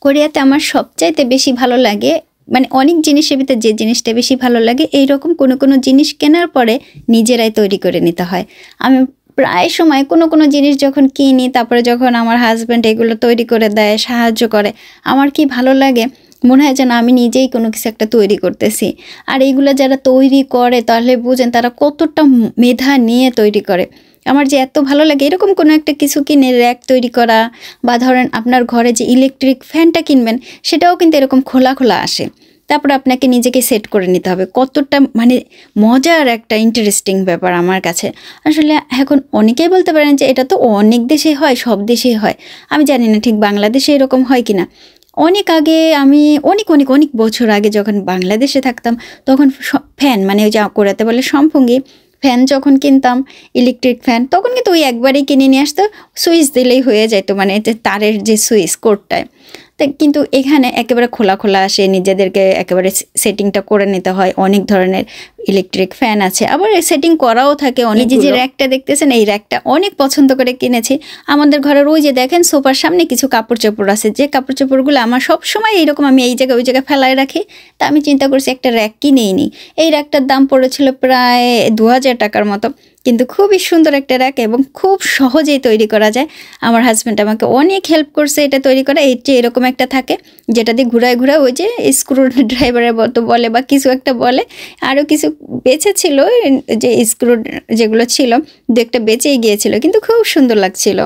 কোরিয়াতে আমার সবচাইতে বেশি ভালো লাগে, মানে অনেক জিনিসের ভিতরে যে জিনিসটা বেশি ভালো লাগে, এইরকম কোনো জিনিস কেনার পরে নিজেরাই তৈরি করে নিতে হয়। আমি প্রায় সময় কোনো জিনিস যখন কিনি, তারপরে যখন আমার হাজব্যান্ড এগুলো তৈরি করে দেয়, সাহায্য করে, আমার কি ভালো লাগে, মনে হয় যেন আমি নিজেই কোনো কিছু একটা তৈরি করতেছি। আর এইগুলো যারা তৈরি করে তাহলে বুঝেন তারা কতটা মেধা নিয়ে তৈরি করে। আমার যে এত ভালো লাগে এরকম কোনো একটা কিছু কিনে র্যাক তৈরি করা, বা ধরেন আপনার ঘরে যে ইলেকট্রিক ফ্যানটা কিনবেন সেটাও কিন্তু এরকম খোলা খোলা আসে, তারপরে আপনাকে নিজেকে সেট করে নিতে হবে। কতটা মানে মজার একটা ইন্টারেস্টিং ব্যাপার আমার কাছে। আসলে এখন অনেকেই বলতে পারেন যে এটা তো অনেক দেশেই হয়, সব দেশেই হয়। আমি জানি না ঠিক বাংলাদেশে এরকম হয় কিনা। অনেক আগে আমি অনেক অনেক অনেক বছর আগে যখন বাংলাদেশে থাকতাম, তখন ফ্যান মানে ওই যা কোরাতে বলে সম্পঙ্গি ফ্যান যখন কিনতাম, ইলেকট্রিক ফ্যান, তখন কিন্তু ওই একবারেই কিনে নিয়ে আসতো, সুইচ দিলেই হয়ে যেত, মানে এতে তারের যে সুইচ কোডটায়। তা কিন্তু এখানে একেবারে খোলা খোলা আসে, নিজেদেরকে একেবারে সেটিংটা করে নিতে হয়। অনেক ধরনের ইলেকট্রিক ফ্যান আছে, আবার সেটিং করাও থাকে অনেক। যে র্যাকটা দেখতেছেন, এই র্যাকটা অনেক পছন্দ করে কিনেছি। আমাদের ঘরের ওই যে দেখেন সোফার সামনে কিছু কাপড় চোপড় আছে, যে কাপড় চোপড়গুলো আমার সবসময় এইরকম আমি এই জায়গায় ওই জায়গায় ফেলায় রাখি। তা আমি চিন্তা করছি একটা র্যাক কিনেই নিই। এই র্যাকটার দাম পড়েছিল প্রায় 2000 টাকার মতো, কিন্তু খুবই সুন্দর একটা র্যাক এবং খুব সহজেই তৈরি করা যায়। আমার হাজব্যান্ড আমাকে অনেক হেল্প করছে এটা তৈরি করা। এই যে এরকম একটা থাকে যেটা দিয়ে ঘুরায় ঘুরায় ওই যে স্ক্রু ড্রাইভারের মতো বলে বা কিছু একটা বলে, আরও কিছু বেঁচে ছিল, যে স্ক্রু যেগুলো ছিল দু একটা বেঁচেই গিয়েছিল, কিন্তু খুব সুন্দর লাগছিল।